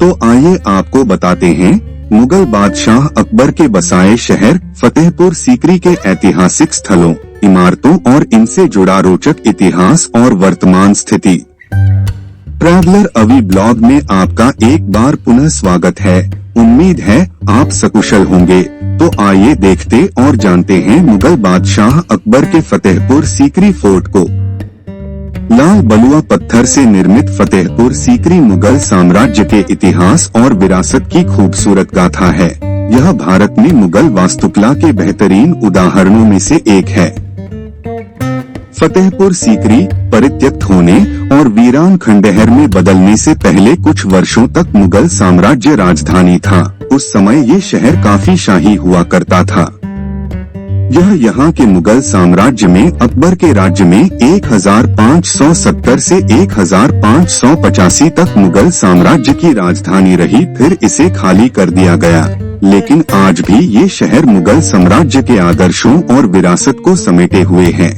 तो आइए आपको बताते हैं मुगल बादशाह अकबर के बसाए शहर फतेहपुर सीकरी के ऐतिहासिक स्थलों, इमारतों और इनसे जुड़ा रोचक इतिहास और वर्तमान स्थिति। ट्रैवलर अवी ब्लॉग में आपका एक बार पुनः स्वागत है। उम्मीद है आप सकुशल होंगे। तो आइए देखते और जानते हैं मुगल बादशाह अकबर के फतेहपुर सीकरी फोर्ट को। लाल बलुआ पत्थर से निर्मित फतेहपुर सीकरी मुगल साम्राज्य के इतिहास और विरासत की खूबसूरत गाथा है। यह भारत में मुगल वास्तुकला के बेहतरीन उदाहरणों में से एक है। फतेहपुर सीकरी परित्यक्त होने और वीरान खंडहर में बदलने से पहले कुछ वर्षों तक मुगल साम्राज्य राजधानी था। उस समय ये शहर काफी शाही हुआ करता था। यह यहाँ के मुगल साम्राज्य में अकबर के राज्य में 1570 से 1585 तक मुगल साम्राज्य की राजधानी रही, फिर इसे खाली कर दिया गया। लेकिन आज भी ये शहर मुगल साम्राज्य के आदर्शों और विरासत को समेटे हुए है।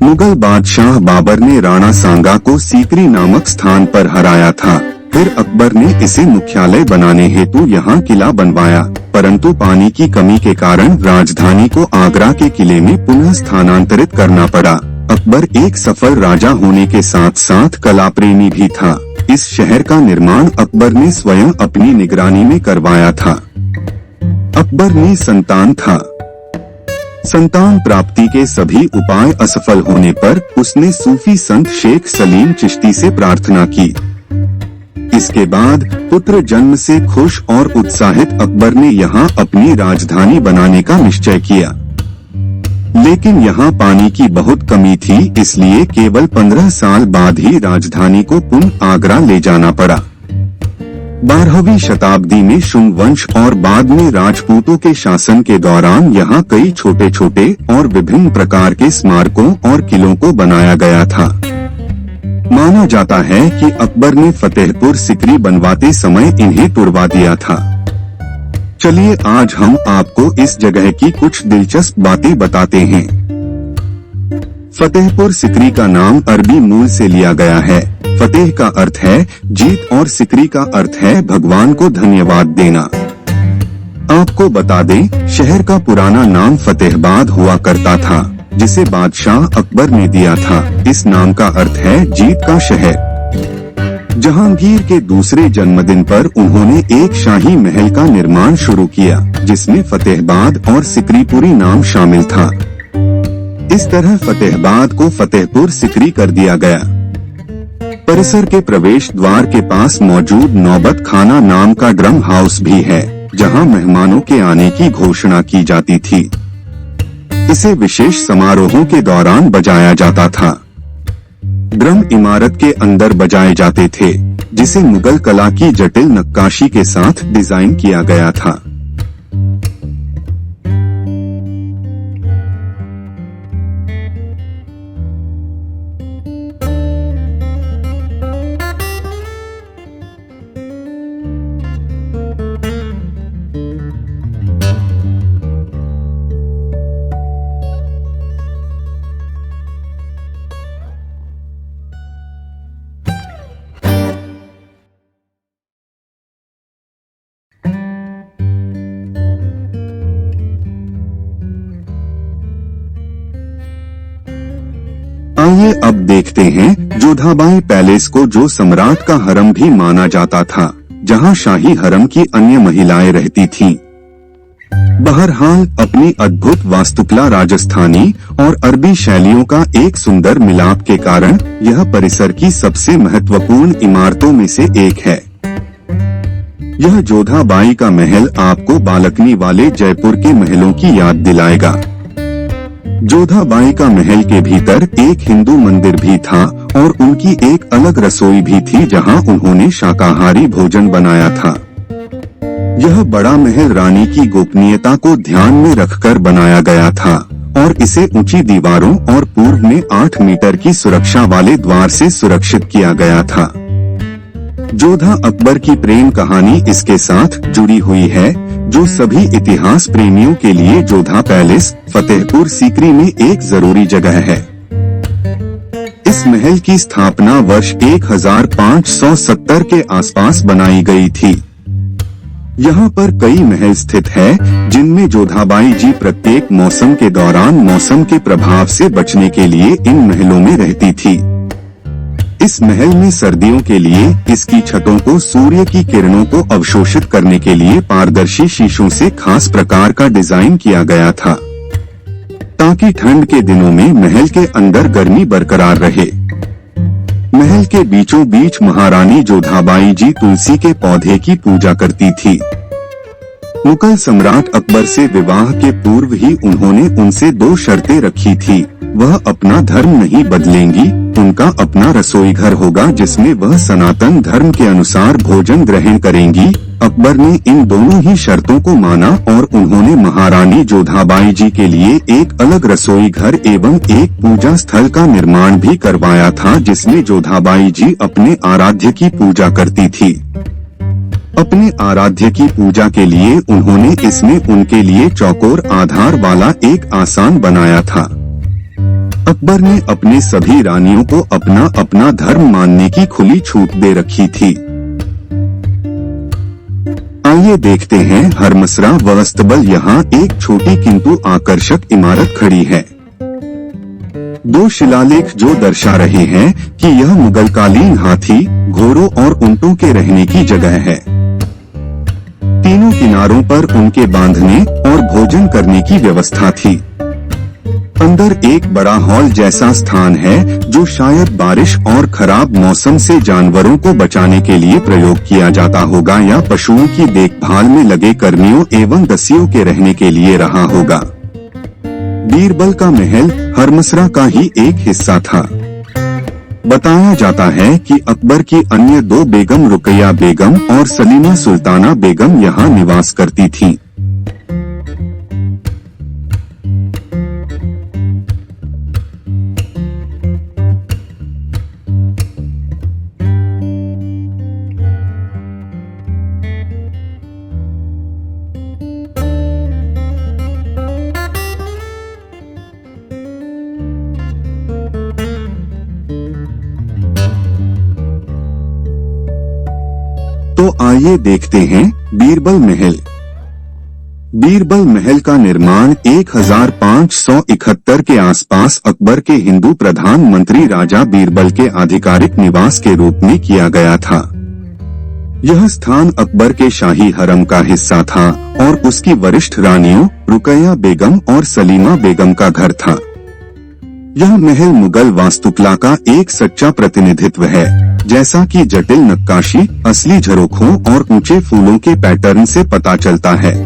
मुगल बादशाह बाबर ने राणा सांगा को सीकरी नामक स्थान पर हराया था। फिर अकबर ने इसे मुख्यालय बनाने हेतु यहाँ किला बनवाया, परंतु पानी की कमी के कारण राजधानी को आगरा के किले में पुनः स्थानांतरित करना पड़ा। अकबर एक सफल राजा होने के साथ साथ कला प्रेमी भी था। इस शहर का निर्माण अकबर ने स्वयं अपनी निगरानी में करवाया था। अकबर में संतान था। संतान प्राप्ति के सभी उपाय असफल होने पर उसने सूफी संत शेख सलीम चिश्ती से प्रार्थना की। इसके बाद पुत्र जन्म से खुश और उत्साहित अकबर ने यहाँ अपनी राजधानी बनाने का निश्चय किया। लेकिन यहाँ पानी की बहुत कमी थी, इसलिए केवल 15 साल बाद ही राजधानी को पुनः आगरा ले जाना पड़ा। 12वीं शताब्दी में शुंग वंश और बाद में राजपूतों के शासन के दौरान यहाँ कई छोटे छोटे और विभिन्न प्रकार के स्मारकों और किलों को बनाया गया था। माना जाता है कि अकबर ने फतेहपुर सीकरी बनवाते समय इन्हें तुड़वा दिया था। चलिए आज हम आपको इस जगह की कुछ दिलचस्प बातें बताते हैं। फतेहपुर सीकरी का नाम अरबी मूल से लिया गया है। फतेह का अर्थ है जीत और सीकरी का अर्थ है भगवान को धन्यवाद देना। आपको बता दें, शहर का पुराना नाम फतेहाबाद हुआ करता था, जिसे बादशाह अकबर ने दिया था। इस नाम का अर्थ है जीत का शहर। जहांगीर के दूसरे जन्मदिन पर उन्होंने एक शाही महल का निर्माण शुरू किया, जिसमें फतेहाबाद और सीकरीपुरी नाम शामिल था। इस तरह फतेहाबाद को फतेहपुर सीकरी कर दिया गया। परिसर के प्रवेश द्वार के पास मौजूद नौबत खाना नाम का ड्रम हाउस भी है, जहां मेहमानों के आने की घोषणा की जाती थी। इसे विशेष समारोहों के दौरान बजाया जाता था। ड्रम इमारत के अंदर बजाए जाते थे, जिसे मुगल कला की जटिल नक्काशी के साथ डिजाइन किया गया था। आइए अब देखते हैं जोधाबाई पैलेस को, जो सम्राट का हरम भी माना जाता था, जहां शाही हरम की अन्य महिलाएं रहती थीं। बहरहाल अपनी अद्भुत वास्तुकला, राजस्थानी और अरबी शैलियों का एक सुंदर मिलाप के कारण यह परिसर की सबसे महत्वपूर्ण इमारतों में से एक है। यह जोधाबाई का महल आपको बालकनी वाले जयपुर के महलों की याद दिलाएगा। जोधाबाई का महल के भीतर एक हिंदू मंदिर भी था और उनकी एक अलग रसोई भी थी, जहां उन्होंने शाकाहारी भोजन बनाया था। यह बड़ा महल रानी की गोपनीयता को ध्यान में रखकर बनाया गया था और इसे ऊंची दीवारों और पूर्व में 8 मीटर की सुरक्षा वाले द्वार से सुरक्षित किया गया था। जोधा अकबर की प्रेम कहानी इसके साथ जुड़ी हुई है, जो सभी इतिहास प्रेमियों के लिए जोधा पैलेस फतेहपुर सीकरी में एक जरूरी जगह है। इस इस महल की स्थापना वर्ष 1570 के आसपास बनाई गई थी। यहाँ पर कई महल स्थित है, जिनमें जोधाबाई जी प्रत्येक मौसम के दौरान मौसम के प्रभाव से बचने के लिए इन महलों में रहती थी। इस महल में सर्दियों के लिए इसकी छतों को सूर्य की किरणों को अवशोषित करने के लिए पारदर्शी शीशों से खास प्रकार का डिजाइन किया गया था, ताकि ठंड के दिनों में महल के अंदर गर्मी बरकरार रहे। महल के बीचों बीच महारानी जोधाबाई जी तुलसी के पौधे की पूजा करती थी। मुगल सम्राट अकबर से विवाह के पूर्व ही उन्होंने उनसे 2 शर्तें रखी थी। वह अपना धर्म नहीं बदलेंगी, उनका अपना रसोई घर होगा जिसमें वह सनातन धर्म के अनुसार भोजन ग्रहण करेंगी। अकबर ने इन दोनों ही शर्तों को माना और उन्होंने महारानी जोधाबाई जी के लिए एक अलग रसोई घर एवं एक पूजा स्थल का निर्माण भी करवाया था, जिसमें जोधाबाई जी अपने आराध्य की पूजा करती थी। अपने आराध्य की पूजा के लिए उन्होंने इसमें उनके लिए चौकोर आधार वाला एक आसन बनाया था। अकबर ने अपने सभी रानियों को अपना अपना धर्म मानने की खुली छूट दे रखी थी। आइए देखते हैं हरमसरा व अस्तबल। यहाँ एक छोटी किंतु आकर्षक इमारत खड़ी है। 2 शिलालेख जो दर्शा रहे हैं कि यह मुगलकालीन हाथी, घोड़ों और ऊंटों के रहने की जगह है। तीनों किनारों पर उनके बांधने और भोजन करने की व्यवस्था थी। अंदर एक बड़ा हॉल जैसा स्थान है, जो शायद बारिश और खराब मौसम से जानवरों को बचाने के लिए प्रयोग किया जाता होगा या पशुओं की देखभाल में लगे कर्मियों एवं दसियों के रहने के लिए रहा होगा। बीरबल का महल हरमसरा का ही एक हिस्सा था। बताया जाता है कि अकबर की अन्य 2 बेगम रुकैया बेगम और सलीमा सुल्ताना बेगम यहाँ निवास करती थीं। तो आइए देखते हैं बीरबल महल। बीरबल महल का निर्माण 1571 के आसपास अकबर के हिंदू प्रधानमंत्री राजा बीरबल के आधिकारिक निवास के रूप में किया गया था। यह स्थान अकबर के शाही हरम का हिस्सा था और उसकी वरिष्ठ रानियों रुकैया बेगम और सलीमा बेगम का घर था। यह महल मुगल वास्तुकला का एक सच्चा प्रतिनिधित्व है, जैसा कि जटिल नक्काशी, असली झरोखों और ऊंचे फूलों के पैटर्न से पता चलता है।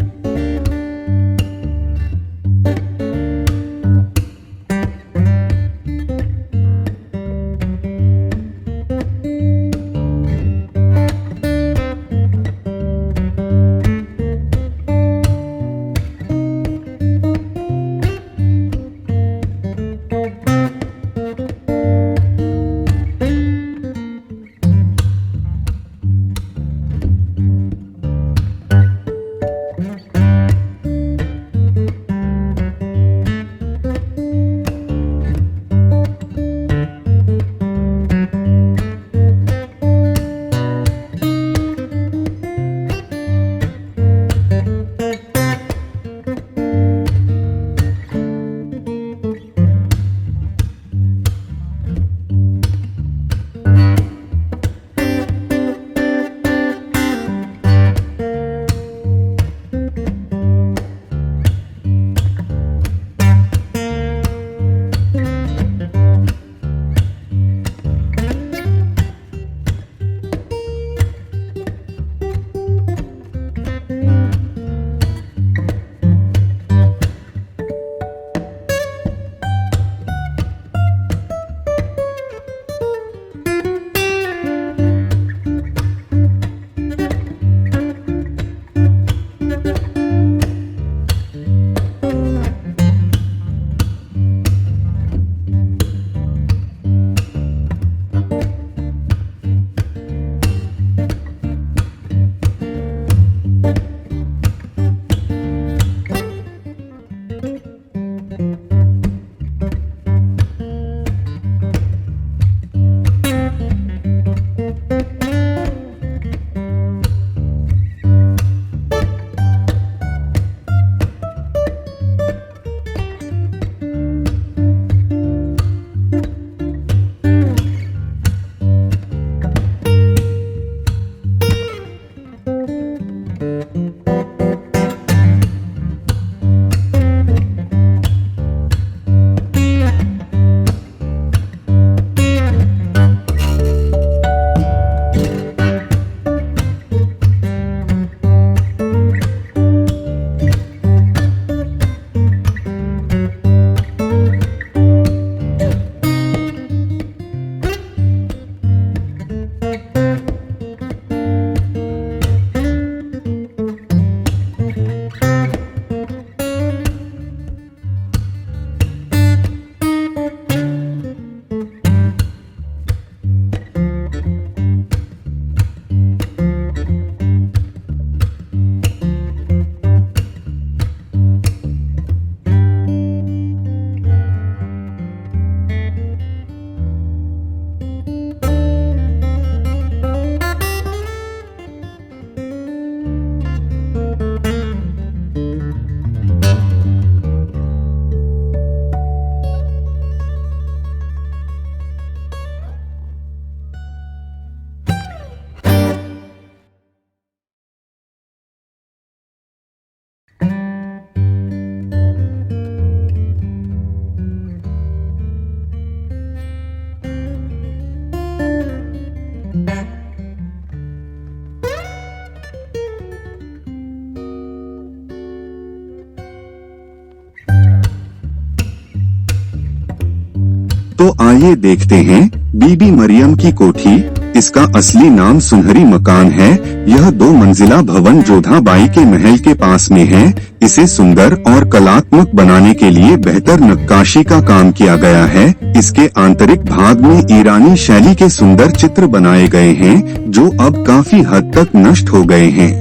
तो आइए देखते हैं बीबी मरियम की कोठी। इसका असली नाम सुनहरी मकान है। यह 2 मंजिला भवन जोधाबाई के महल के पास में है। इसे सुंदर और कलात्मक बनाने के लिए बेहतर नक्काशी का काम किया गया है। इसके आंतरिक भाग में ईरानी शैली के सुंदर चित्र बनाए गए हैं, जो अब काफी हद तक नष्ट हो गए हैं।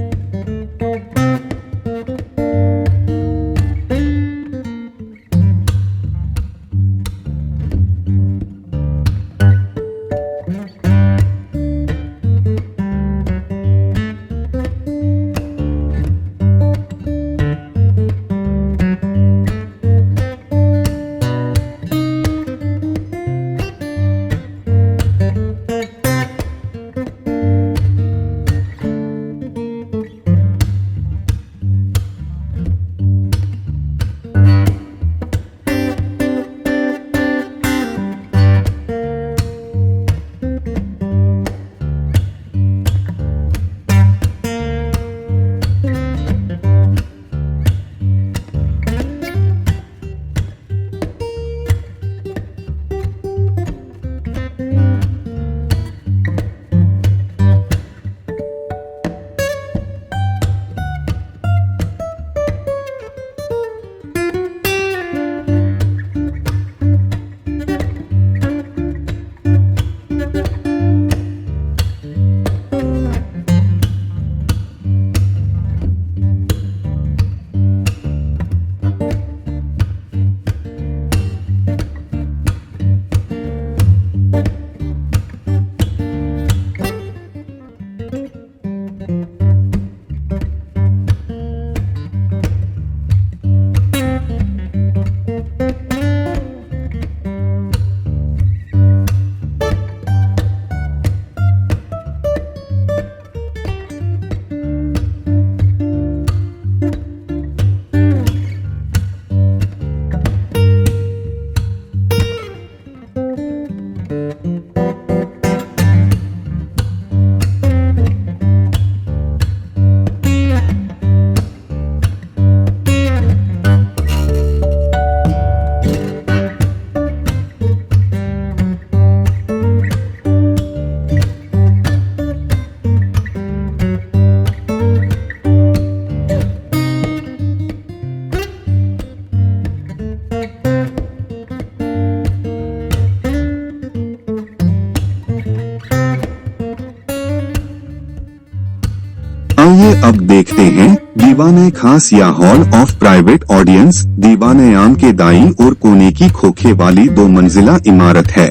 आइए अब देखते हैं दीवाने खास या हॉल ऑफ प्राइवेट ऑडियंस। दीवाने आम के दाईं और कोने की खोखे वाली 2 मंजिला इमारत है।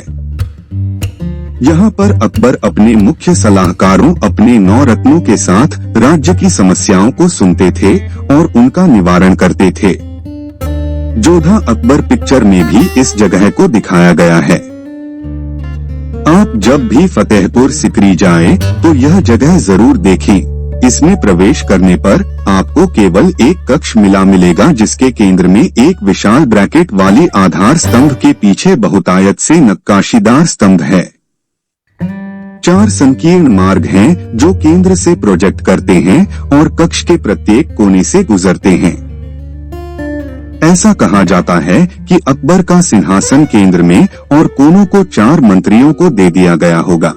यहाँ पर अकबर अपने मुख्य सलाहकारों अपने 9 रत्नों के साथ राज्य की समस्याओं को सुनते थे और उनका निवारण करते थे। जोधा अकबर पिक्चर में भी इस जगह को दिखाया गया है। आप जब भी फतेहपुर सिकरी जाएं, तो यह जगह जरूर देखें। इसमें प्रवेश करने पर आपको केवल एक कक्ष मिलेगा, जिसके केंद्र में एक विशाल ब्रैकेट वाली आधार स्तंभ के पीछे बहुतायत से नक्काशीदार स्तंभ है। 4 संकीर्ण मार्ग हैं, जो केंद्र से प्रोजेक्ट करते हैं और कक्ष के प्रत्येक कोने से गुजरते हैं। ऐसा कहा जाता है कि अकबर का सिंहासन केंद्र में और कोनों को 4 मंत्रियों को दे दिया गया होगा।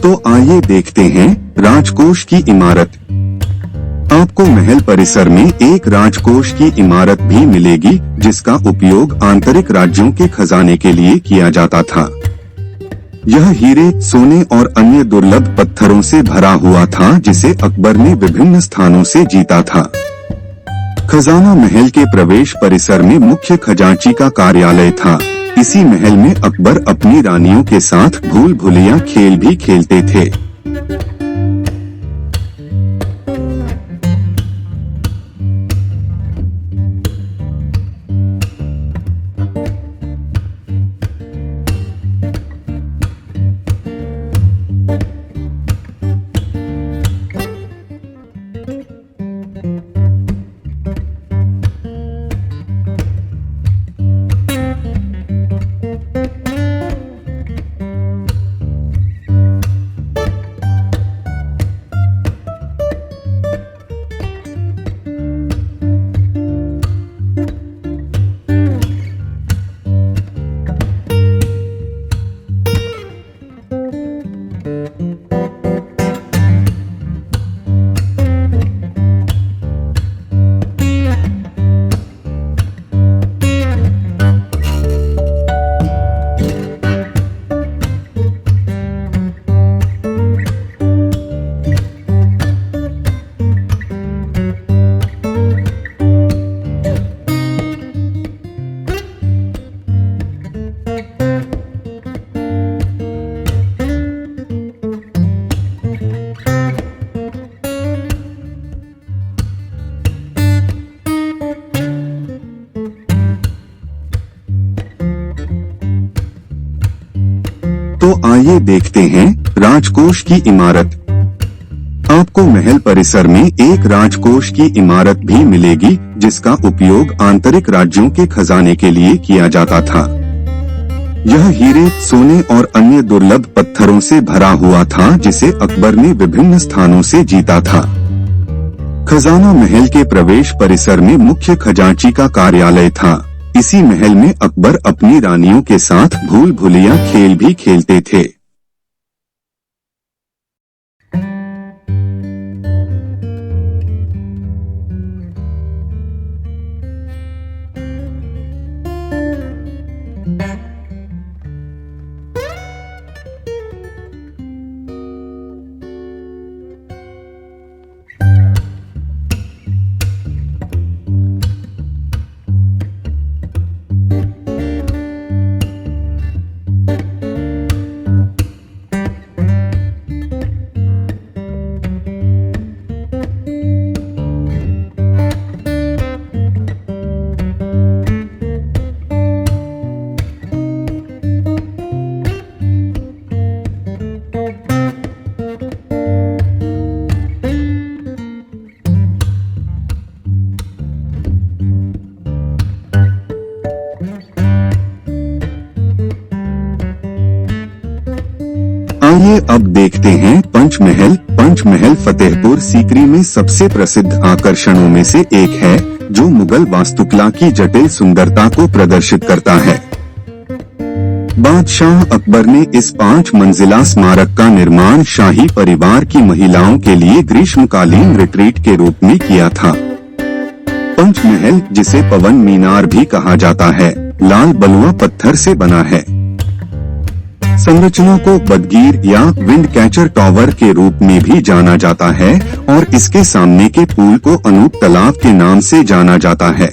तो आइए देखते हैं राजकोष की इमारत। आपको महल परिसर में एक राजकोष की इमारत भी मिलेगी, जिसका उपयोग आंतरिक राज्यों के खजाने के लिए किया जाता था। यह हीरे, सोने और अन्य दुर्लभ पत्थरों से भरा हुआ था, जिसे अकबर ने विभिन्न स्थानों से जीता था। खजाना महल के प्रवेश परिसर में मुख्य खजांची का कार्यालय था। इसी महल में अकबर अपनी रानियों के साथ भूल भुलैया खेल भी खेलते थे। तो आइए देखते हैं राजकोष की इमारत। आपको महल परिसर में एक राजकोष की इमारत भी मिलेगी, जिसका उपयोग आंतरिक राज्यों के खजाने के लिए किया जाता था। यह हीरे, सोने और अन्य दुर्लभ पत्थरों से भरा हुआ था, जिसे अकबर ने विभिन्न स्थानों से जीता था। खजाना महल के प्रवेश परिसर में मुख्य खजांची का कार्यालय था। इसी महल में अकबर अपनी रानियों के साथ भूल भुलैया खेल भी खेलते थे। आइए अब देखते हैं पंचमहल। पंचमहल फतेहपुर सीकरी में सबसे प्रसिद्ध आकर्षणों में से एक है, जो मुगल वास्तुकला की जटिल सुंदरता को प्रदर्शित करता है। बादशाह अकबर ने इस 5 मंजिला स्मारक का निर्माण शाही परिवार की महिलाओं के लिए ग्रीष्मकालीन रिट्रीट के रूप में किया था। पंचमहल, जिसे पवन मीनार भी कहा जाता है, लाल बलुआ पत्थर से बना है। संरचना को बदगीर या विंड कैचर टावर के रूप में भी जाना जाता है और इसके सामने के पुल को अनूप तालाब के नाम से जाना जाता है।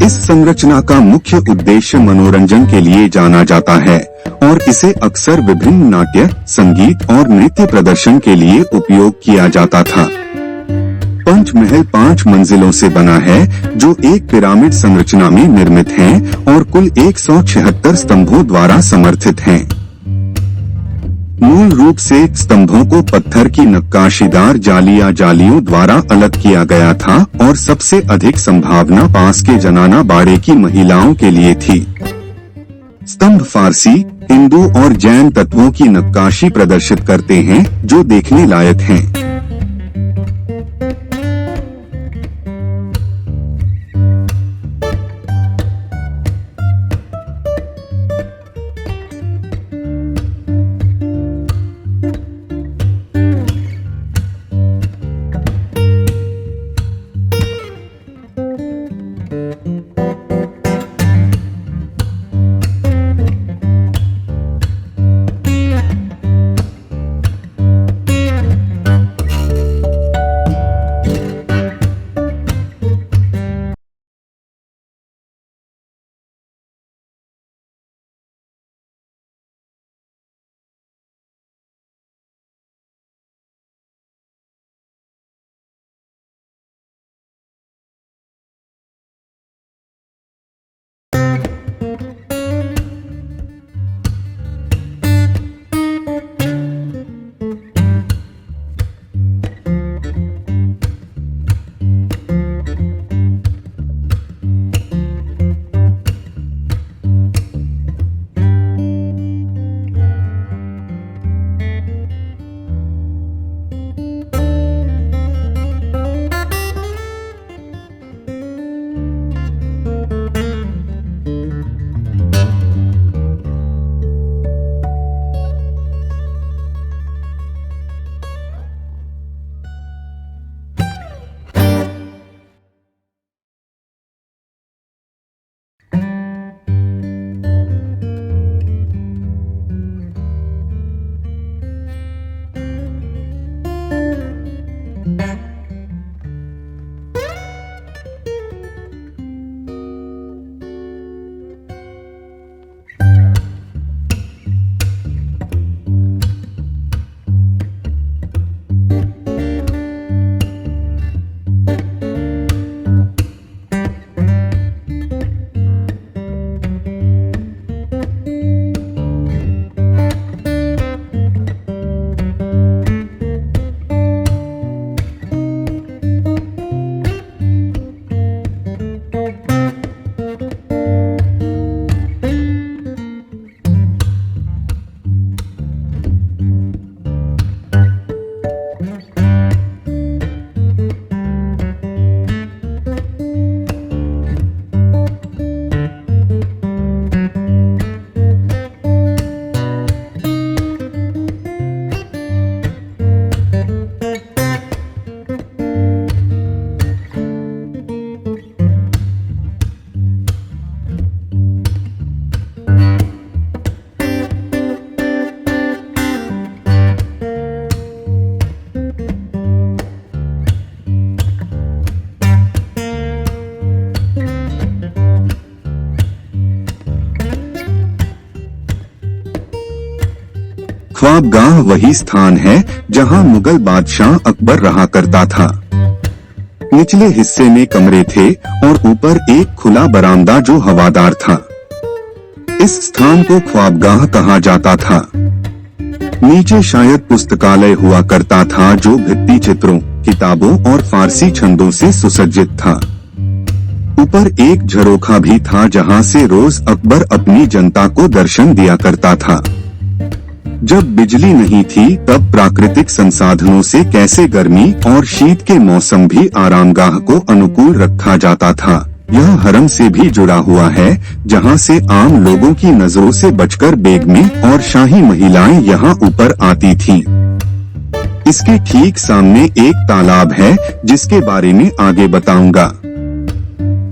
इस संरचना का मुख्य उद्देश्य मनोरंजन के लिए जाना जाता है और इसे अक्सर विभिन्न नाट्य, संगीत और नृत्य प्रदर्शन के लिए उपयोग किया जाता था। पंचमहल 5 मंजिलों से बना है, जो एक पिरामिड संरचना में निर्मित हैं और कुल 176 स्तंभों द्वारा समर्थित हैं। मूल रूप से स्तंभों को पत्थर की नक्काशीदार जालियों द्वारा अलग किया गया था और सबसे अधिक संभावना पास के जनाना बाड़े की महिलाओं के लिए थी। स्तंभ फारसी, हिंदू और जैन तत्वों की नक्काशी प्रदर्शित करते हैं, जो देखने लायक हैं। ख्वाबगाह वही स्थान है जहां मुगल बादशाह अकबर रहा करता था। निचले हिस्से में कमरे थे और ऊपर एक खुला बरामदा जो हवादार था। इस स्थान को ख्वाबगाह कहा जाता था। नीचे शायद पुस्तकालय हुआ करता था जो भित्ति चित्रों, किताबों और फारसी छंदों से सुसज्जित था। ऊपर एक झरोखा भी था जहां से रोज अकबर अपनी जनता को दर्शन दिया करता था। जब बिजली नहीं थी तब प्राकृतिक संसाधनों से कैसे गर्मी और शीत के मौसम भी आरामगाह को अनुकूल रखा जाता था। यह हरम से भी जुड़ा हुआ है जहां से आम लोगों की नजरों से बचकर बेगमें और शाही महिलाएं यहां ऊपर आती थीं। इसके ठीक सामने एक तालाब है जिसके बारे में आगे बताऊंगा।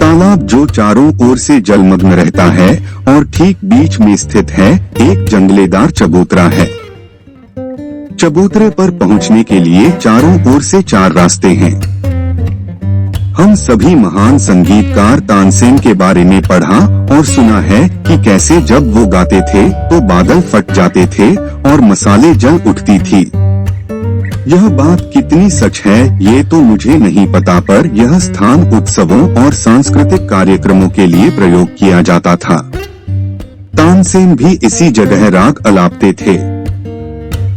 तालाब जो चारों ओर से जलमग्न रहता है और ठीक बीच में स्थित है एक जंगलेदार चबूतरा है। चबूतरे पर पहुंचने के लिए चारों ओर से 4 रास्ते हैं। हम सभी महान संगीतकार तानसेन के बारे में पढ़ा और सुना है कि कैसे जब वो गाते थे तो बादल फट जाते थे और मसाले जल उठती थी। यह बात कितनी सच है ये तो मुझे नहीं पता, पर यह स्थान उत्सवों और सांस्कृतिक कार्यक्रमों के लिए प्रयोग किया जाता था। तानसेन भी इसी जगह राग अलापते थे।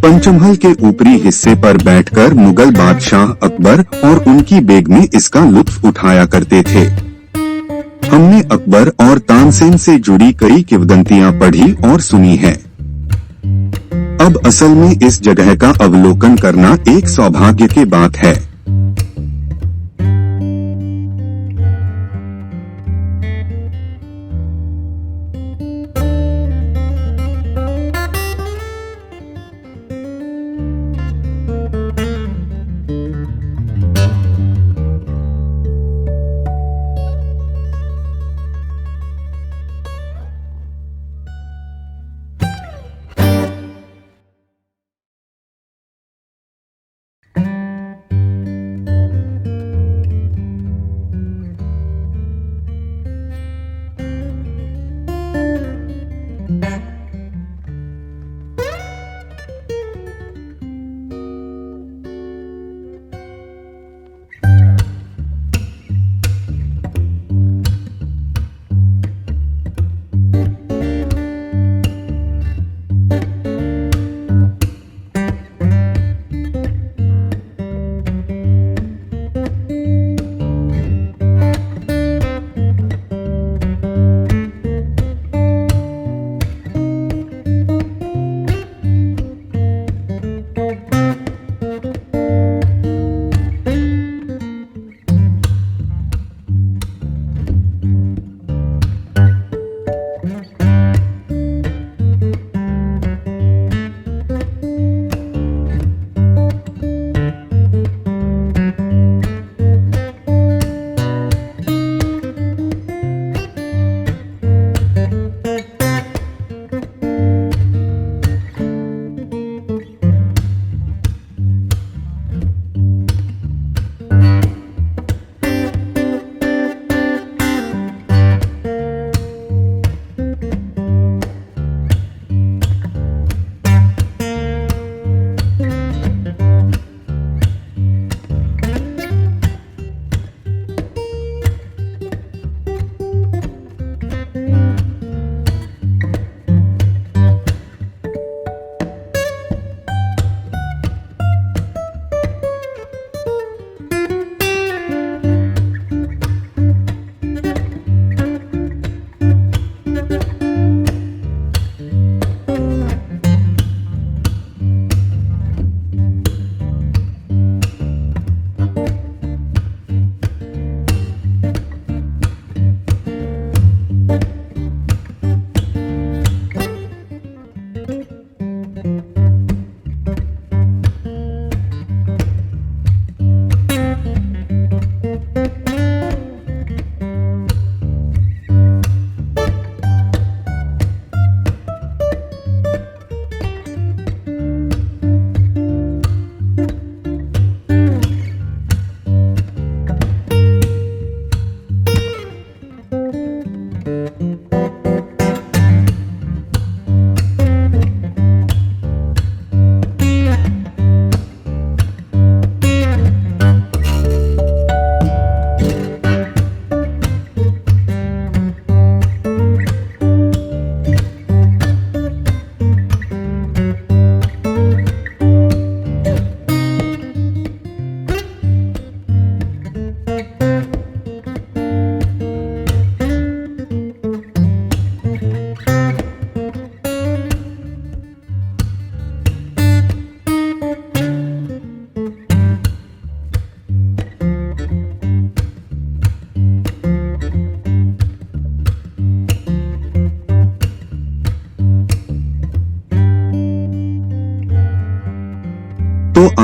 पंचमहल के ऊपरी हिस्से पर बैठकर मुगल बादशाह अकबर और उनकी बेगमें इसका लुत्फ उठाया करते थे। हमने अकबर और तानसेन से जुड़ी कई किंवदंतियां पढ़ी और सुनी है। अब असल में इस जगह का अवलोकन करना एक सौभाग्य की बात है।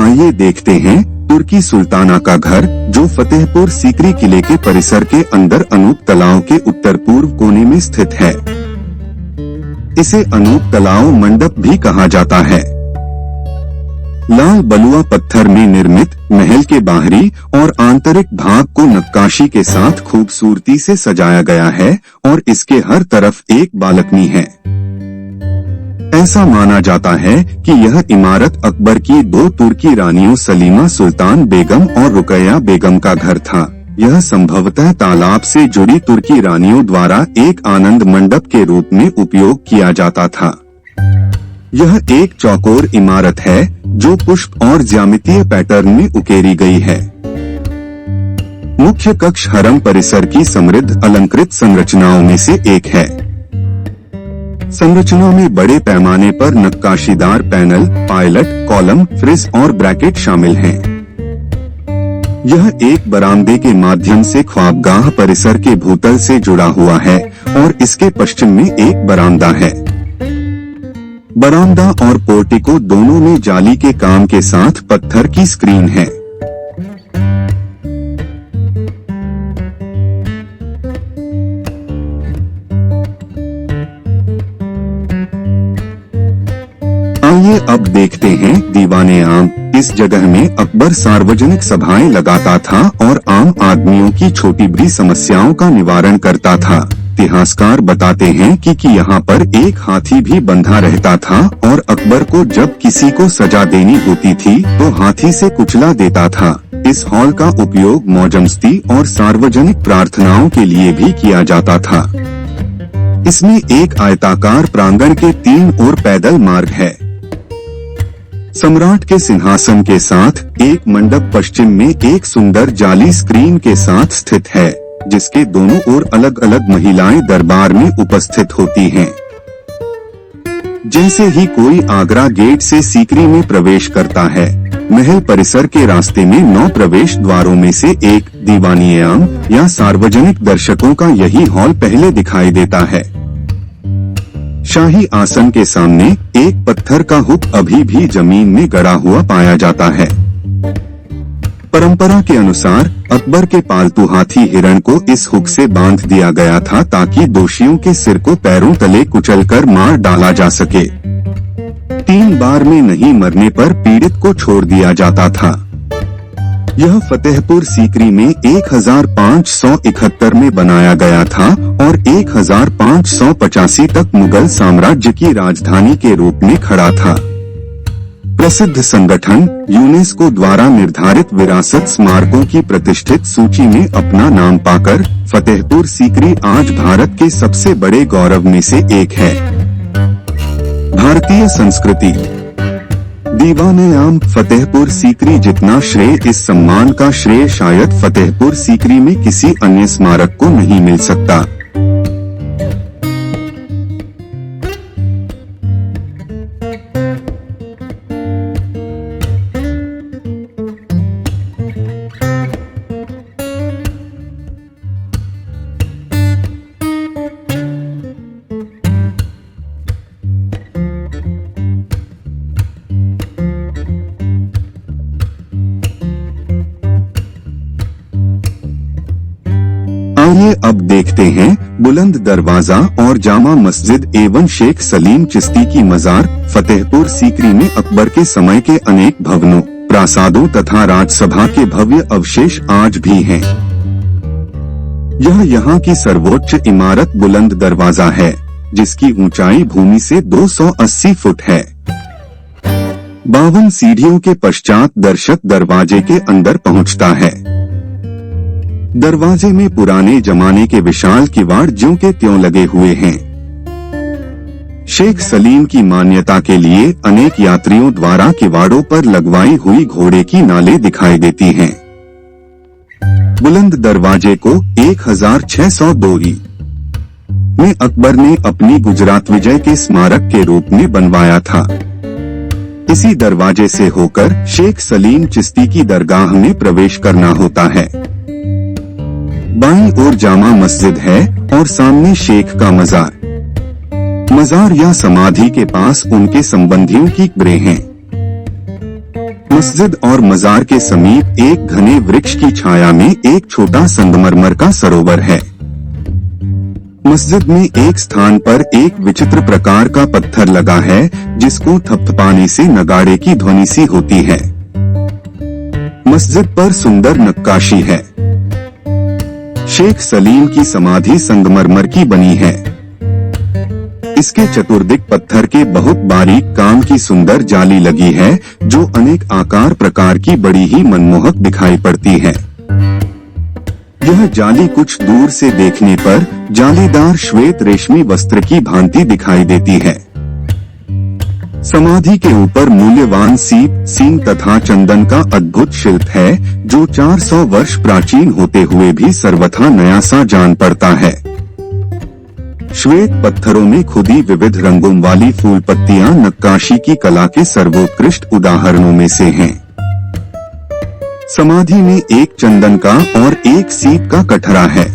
आइए देखते हैं तुर्की सुल्ताना का घर, जो फतेहपुर सीकरी किले के परिसर के अंदर अनूप तलाव के उत्तर पूर्व कोने में स्थित है। इसे अनूप तलाव मंडप भी कहा जाता है। लाल बलुआ पत्थर में निर्मित महल के बाहरी और आंतरिक भाग को नक्काशी के साथ खूबसूरती से सजाया गया है और इसके हर तरफ एक बालकनी है। ऐसा माना जाता है कि यह इमारत अकबर की 2 तुर्की रानियों सलीमा सुल्तान बेगम और रुकैया बेगम का घर था। यह संभवतः तालाब से जुड़ी तुर्की रानियों द्वारा एक आनंद मंडप के रूप में उपयोग किया जाता था। यह एक चौकोर इमारत है जो पुष्प और ज्यामितीय पैटर्न में उकेरी गई है। मुख्य कक्ष हरम परिसर की समृद्ध अलंकृत संरचनाओं में से एक है। संरचना में बड़े पैमाने पर नक्काशीदार पैनल, पायलट, कॉलम, फ्रिज और ब्रैकेट शामिल हैं। यह एक बरामदे के माध्यम से ख्वाबगाह परिसर के भूतल से जुड़ा हुआ है और इसके पश्चिम में एक बरामदा है। बरामदा और पोर्टिको दोनों में जाली के काम के साथ पत्थर की स्क्रीन है। आइए अब देखते हैं दीवाने आम। इस जगह में अकबर सार्वजनिक सभाएं लगाता था और आम आदमियों की छोटी बड़ी समस्याओं का निवारण करता था। इतिहासकार बताते हैं कि यहाँ पर एक हाथी भी बंधा रहता था और अकबर को जब किसी को सजा देनी होती थी तो हाथी से कुचला देता था। इस हॉल का उपयोग मौजमस्ती और सार्वजनिक प्रार्थनाओं के लिए भी किया जाता था। इसमें एक आयताकार प्रांगण के 3 ओर पैदल मार्ग है। सम्राट के सिंहासन के साथ एक मंडप पश्चिम में एक सुंदर जाली स्क्रीन के साथ स्थित है, जिसके दोनों ओर अलग अलग महिलाएं दरबार में उपस्थित होती हैं। जैसे ही कोई आगरा गेट से सीकरी में प्रवेश करता है, महल परिसर के रास्ते में 9 प्रवेश द्वारों में से एक दीवानी आम या सार्वजनिक दर्शकों का यही हॉल पहले दिखाई देता है। शाही आसन के सामने एक पत्थर का हुक अभी भी जमीन में गड़ा हुआ पाया जाता है। परंपरा के अनुसार अकबर के पालतू हाथी हिरण को इस हुक से बांध दिया गया था ताकि दोषियों के सिर को पैरों तले कुचलकर मार डाला जा सके। 3 बार में नहीं मरने पर पीड़ित को छोड़ दिया जाता था। यह फतेहपुर सीकरी में 1571 में बनाया गया था और 1585 तक मुगल साम्राज्य की राजधानी के रूप में खड़ा था। प्रसिद्ध संगठन यूनेस्को द्वारा निर्धारित विरासत स्मारकों की प्रतिष्ठित सूची में अपना नाम पाकर फतेहपुर सीकरी आज भारत के सबसे बड़े गौरव में से एक है। भारतीय संस्कृति। दीवाने आम फतेहपुर सीकरी जितना श्रेय इस सम्मान का श्रेय शायद फतेहपुर सीकरी में किसी अन्य स्मारक को नहीं मिल सकता। आइए अब देखते हैं बुलंद दरवाजा और जामा मस्जिद एवं शेख सलीम चिश्ती की मजार। फतेहपुर सीकरी में अकबर के समय के अनेक भवनों, प्रासादों तथा राजसभा के भव्य अवशेष आज भी हैं। यह यहाँ की सर्वोच्च इमारत बुलंद दरवाजा है, जिसकी ऊंचाई भूमि से 280 फुट है। 52 सीढ़ियों के पश्चात दर्शक दरवाजे के अंदर पहुँचता है। दरवाजे में पुराने जमाने के विशाल किवाड़ ज्यों के त्यों लगे हुए हैं। शेख सलीम की मान्यता के लिए अनेक यात्रियों द्वारा किवाड़ों पर लगवाई हुई घोड़े की नालें दिखाई देती हैं। बुलंद दरवाजे को 1602 में अकबर ने अपनी गुजरात विजय के स्मारक के रूप में बनवाया था। इसी दरवाजे से होकर शेख सलीम चिश्ती की दरगाह में प्रवेश करना होता है। बाईं ओर जामा मस्जिद है और सामने शेख का मजार या समाधि के पास उनके संबंधियों की कब्रें हैं। मस्जिद और मजार के समीप एक घने वृक्ष की छाया में एक छोटा संगमरमर का सरोवर है। मस्जिद में एक स्थान पर एक विचित्र प्रकार का पत्थर लगा है जिसको थपथपाने से नगाड़े की ध्वनि सी होती है। मस्जिद पर सुंदर नक्काशी है। शेख सलीम की समाधि संगमरमर की बनी है। इसके चतुर्दिक पत्थर के बहुत बारीक काम की सुंदर जाली लगी है जो अनेक आकार प्रकार की बड़ी ही मनमोहक दिखाई पड़ती है। यह जाली कुछ दूर से देखने पर जालीदार श्वेत रेशमी वस्त्र की भांति दिखाई देती है। समाधि के ऊपर मूल्यवान सीप, सींग तथा चंदन का अद्भुत शिल्प है जो 400 वर्ष प्राचीन होते हुए भी सर्वथा नया सा जान पड़ता है। श्वेत पत्थरों में खुदी विविध रंगों वाली फूल पत्तियां नक्काशी की कला के सर्वोत्कृष्ट उदाहरणों में से हैं। समाधि में एक चंदन का और एक सीप का कठरा है।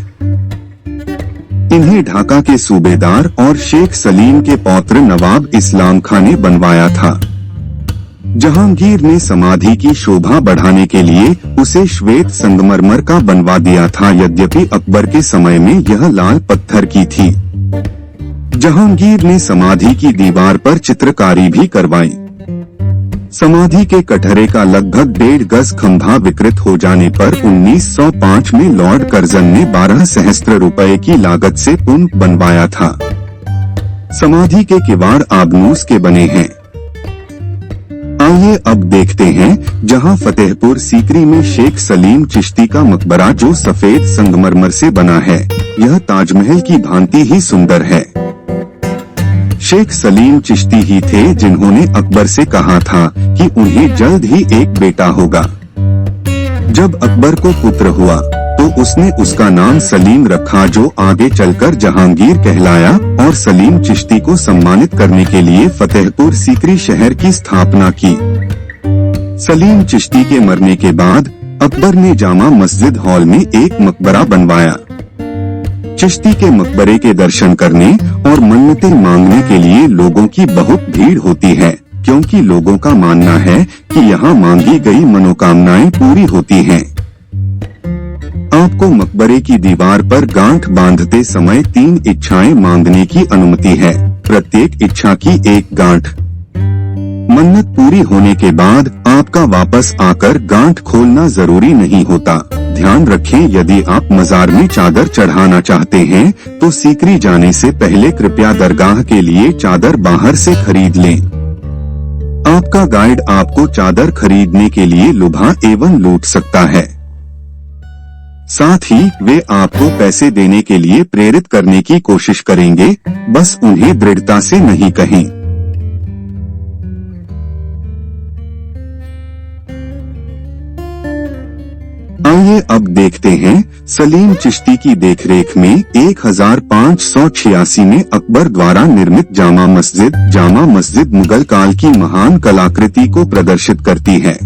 इन्हें ढाका के सूबेदार और शेख सलीम के पौत्र नवाब इस्लाम खां ने बनवाया था। जहांगीर ने समाधि की शोभा बढ़ाने के लिए उसे श्वेत संगमरमर का बनवा दिया था, यद्यपि अकबर के समय में यह लाल पत्थर की थी। जहांगीर ने समाधि की दीवार पर चित्रकारी भी करवाई। समाधि के कटहरे का लगभग 1.5 गज खंभा विकृत हो जाने पर 1905 में लॉर्ड कर्जन ने 12 सहस्त्र रुपए की लागत से पुनः बनवाया था। समाधि के किवाड़ आबनूस के बने हैं। आइए अब देखते हैं जहां फतेहपुर सीकरी में शेख सलीम चिश्ती का मकबरा जो सफेद संगमरमर से बना है। यह ताजमहल की भांति ही सुंदर है। शेख सलीम चिश्ती ही थे जिन्होंने अकबर से कहा था कि उन्हें जल्द ही एक बेटा होगा। जब अकबर को पुत्र हुआ तो उसने उसका नाम सलीम रखा जो आगे चलकर जहांगीर कहलाया और सलीम चिश्ती को सम्मानित करने के लिए फतेहपुर सीकरी शहर की स्थापना की। सलीम चिश्ती के मरने के बाद अकबर ने जामा मस्जिद हॉल में एक मकबरा बनवाया। चिश्ती के मकबरे के दर्शन करने और मन्नतें मांगने के लिए लोगों की बहुत भीड़ होती है, क्योंकि लोगों का मानना है कि यहाँ मांगी गई मनोकामनाएं पूरी होती हैं। आपको मकबरे की दीवार पर गांठ बांधते समय 3 इच्छाएं मांगने की अनुमति है। प्रत्येक इच्छा की एक गांठ। मन्नत पूरी होने के बाद आपका वापस आकर गांठ खोलना जरूरी नहीं होता। ध्यान रखें, यदि आप मजार में चादर चढ़ाना चाहते हैं तो सीकरी जाने से पहले कृपया दरगाह के लिए चादर बाहर से खरीद लें। आपका गाइड आपको चादर खरीदने के लिए लुभा एवं लूट सकता है। साथ ही वे आपको पैसे देने के लिए प्रेरित करने की कोशिश करेंगे, बस उन्हें दृढ़ता से नहीं कहें। आइए अब देखते हैं सलीम चिश्ती की देखरेख में 1586 में अकबर द्वारा निर्मित जामा मस्जिद। जामा मस्जिद मुगल काल की महान कलाकृति को प्रदर्शित करती है।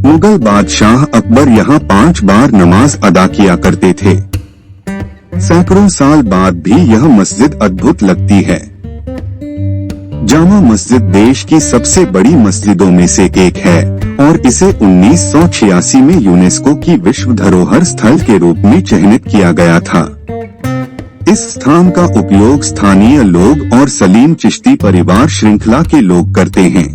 मुगल बादशाह अकबर यहाँ 5 बार नमाज अदा किया करते थे। सैकड़ों साल बाद भी यह मस्जिद अद्भुत लगती है। जामा मस्जिद देश की सबसे बड़ी मस्जिदों में से एक है और इसे 1986 में यूनेस्को की विश्व धरोहर स्थल के रूप में चयनित किया गया था। इस स्थान का उपयोग स्थानीय लोग और सलीम चिश्ती परिवार श्रृंखला के लोग करते हैं।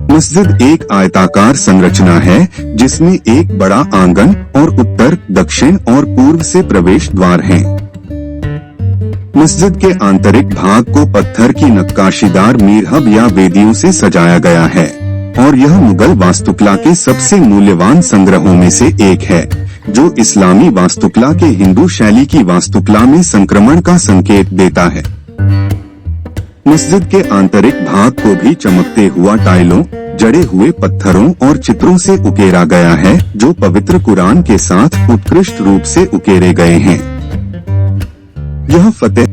मस्जिद एक आयताकार संरचना है जिसमें एक बड़ा आंगन और उत्तर, दक्षिण और पूर्व से प्रवेश द्वार हैं। मस्जिद के आंतरिक भाग को पत्थर की नक्काशीदार मीरहब या वेदियों से सजाया गया है और यह मुगल वास्तुकला के सबसे मूल्यवान संग्रहों में से एक है, जो इस्लामी वास्तुकला के हिंदू शैली की वास्तुकला में संक्रमण का संकेत देता है। मस्जिद के आंतरिक भाग को भी चमकते हुआ टाइलों, जड़े हुए पत्थरों और चित्रों से उकेरा गया है, जो पवित्र कुरान के साथ उत्कृष्ट रूप से उकेरे गए हैं। यह फतेह